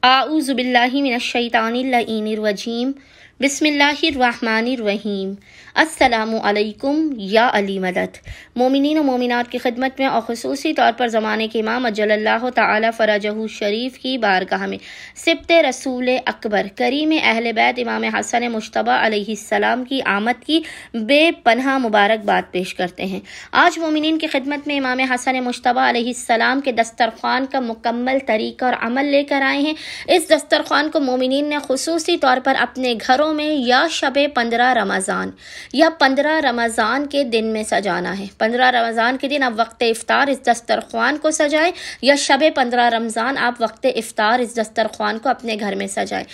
اعوذ باللہ من الشیطان اللعین الرجیم بسم اللہ الرحمن الرحیم السلام علیکم یا علی مدد۔ مومنین و مومنات کی خدمت میں اور خصوصی طور پر زمانے کے امام اجل اللہ تعالی فرجہ شریف کی بارگاہ میں سبط رسول اکبر کریم اہل بیت امام حسن مجتبی علیہ السلام کی آمد کی بے پناہ مبارکباد پیش کرتے ہیں۔ آج مومنین کی خدمت میں امام حسن مجتبی علیہ السلام کے دسترخوان کا مکمل طریقہ اور عمل لے کر آئے ہیں۔ اس دسترخوان کو مومنین نے خصوصی طور پر اپنے گھروں میں یا شب 15 رمضان یا 15 رمضان کے دن میں سجانا ہے۔ 15 رمضان کے دن آپ وقت افطار اس دسترخوان کو سجائیں یا شب 15 رمضان آپ وقت افطار اس دسترخوان کو اپنے گھر میں سجائیں۔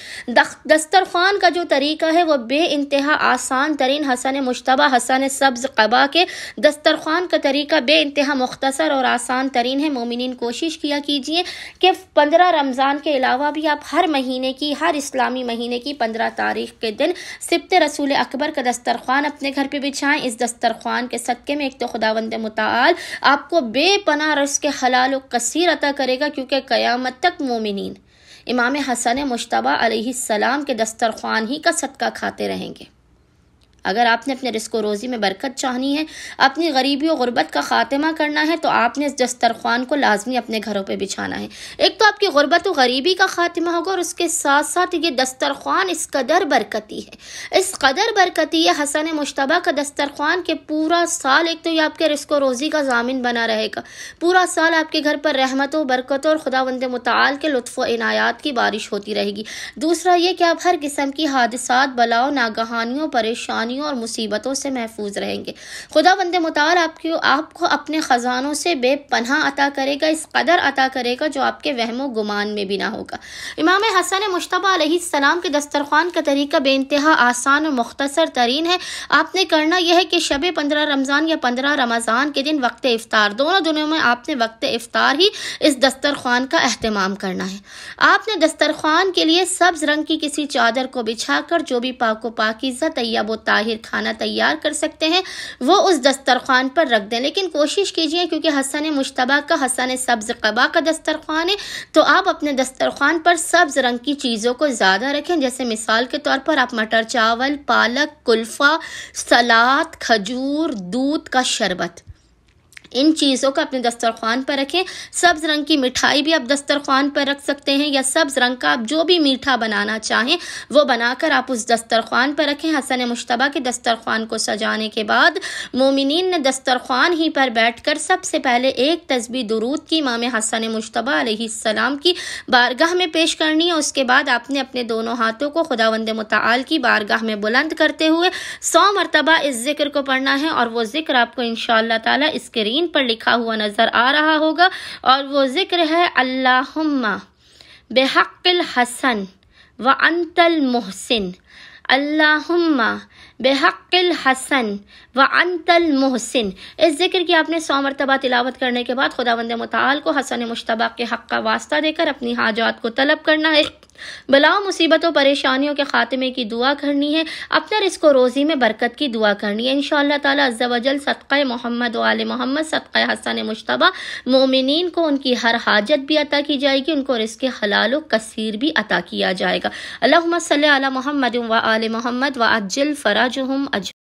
دسترخوان کا جو طریقہ ہے وہ بے انتہا آسان ترین حسن مجتبی حسن سبز قبا کے دسترخوان کا طریقہ بے انتہا مختصر اور آسان ترین ہے۔ مومنین کوشش کیا کیجئے کہ 15 رمضان کے علاوہ بھی آپ ہر مہینے کی، ہر اسلامی مہینے کی 15 تاریخ کے دن سبط رسول اکبر کا دسترخوان اپنے گھر پہ بچھائیں۔ اس دسترخوان کے صدقے میں ایک تو خداوند متعال آپ کو بے پناہ رزق حلال و کثیر عطا کرے گا، کیونکہ قیامت تک مومنین امام حسن مجتبی علیہ السلام کے دسترخوان ہی کا صدقہ کھاتے رہیں گے۔ اگر آپ نے اپنے رزق و روزی میں برکت چاہنی ہے، اپنی غریبی و غربت کا خاتمہ کرنا ہے، تو آپ نے اس دسترخوان کو لازمی اپنے گھروں پہ بچھانا ہے۔ ایک تو آپ کی غربت و غریبی کا خاتمہ ہوگا، اور اس کے ساتھ ساتھ یہ دسترخوان اس قدر برکتی ہے، اس قدر برکتی ہے حسن مجتبی کا دسترخوان کہ پورا سال ایک تو یہ آپ کے رزق و روزی کا ضامن بنا رہے گا، پورا سال آپ کے گھر پر رحمت و برکت اور خداوند متعال کے لطف و عنایات کی بارش ہوتی رہے گی۔ دوسرا یہ کہ آپ ہر قسم کی حادثات، بلاؤں، ناگہانیوں، پریشانیوں اور مصیبتوں سے محفوظ رہیں گے۔ خداوند متعال آپ کو اپنے خزانوں سے بے پناہ عطا کرے گا، اس قدر عطا کرے گا جو آپ کے وہم و گمان میں بھی نہ ہوگا۔ امام حسن مجتبی علیہ السلام کے دسترخوان کا طریقہ بے انتہا آسان اور مختصر ترین ہے۔ آپ نے کرنا یہ ہے کہ شب 15 رمضان یا 15 رمضان کے دن وقت افطار، دونوں دنوں میں آپ نے وقت افطار ہی اس دسترخوان کا اہتمام کرنا ہے۔ آپ نے دسترخوان کے لیے سبز رنگ کی کسی چادر کو بچھا کر جو بھی پاک و پاکیزہ، طیب و طاہر کھانا تیار کر سکتے ہیں وہ اس دسترخوان پر رکھ دیں، لیکن کوشش کیجئے کیونکہ حسن مجتبی کا حسن سبز قبا کا دسترخوان ہے تو آپ اپنے دسترخوان پر سبز رنگ کی چیزوں کو زیادہ رکھیں، جیسے مثال کے طور پر آپ مٹر چاول، پالک، کلفہ، سلاد، کھجور، دودھ کا شربت، ان چیزوں کو اپنے دسترخوان پر رکھیں۔ سبز رنگ کی مٹھائی بھی آپ دسترخوان پر رکھ سکتے ہیں، یا سبز رنگ کا آپ جو بھی میٹھا بنانا چاہیں وہ بنا کر آپ اس دسترخوان پر رکھیں۔ حسن مجتبی کے دسترخوان کو سجانے کے بعد مومنین نے دسترخوان ہی پر بیٹھ کر سب سے پہلے ایک تسبیح درود کی امام حسن مجتبی علیہ السلام کی بارگاہ میں پیش کرنی ہے۔ اس کے بعد آپ نے اپنے دونوں ہاتھوں کو خداوند متعال کی بارگاہ میں بلند کرتے ہوئے 100 مرتبہ اس ذکر کو پڑھنا ہے، اور وہ ذکر آپ کو انشاءاللہ تعالی اسکرین پر لکھا ہوا نظر آ رہا ہوگا، اور وہ ذکر ہے اللہم بحق الحسن وانت المحسن، اللہم بحق الحسن وانت المحسن۔ اس ذکر کی آپ نے 100 مرتبہ تلاوت کرنے کے بعد خداوند متعال کو حسن مجتبی کے حق کا واسطہ دے کر اپنی حاجات کو طلب کرنا ہے، بلاؤں، مصیبتوں، پریشانیوں کے خاتمے کی دعا کرنی ہے، اپنے رزق و روزی میں برکت کی دعا کرنی ہے۔ انشاءاللہ تعالی عز و جل صدقہ محمد و آل محمد، صدقہ حسن مجتبی، مومنین کو ان کی ہر حاجت بھی عطا کی جائے گی، ان کو رزق حلال و کثیر بھی عطا کیا جائے گا۔ اللہم صلی علی محمد و آل محمد وعجل فرجہم اجمعین۔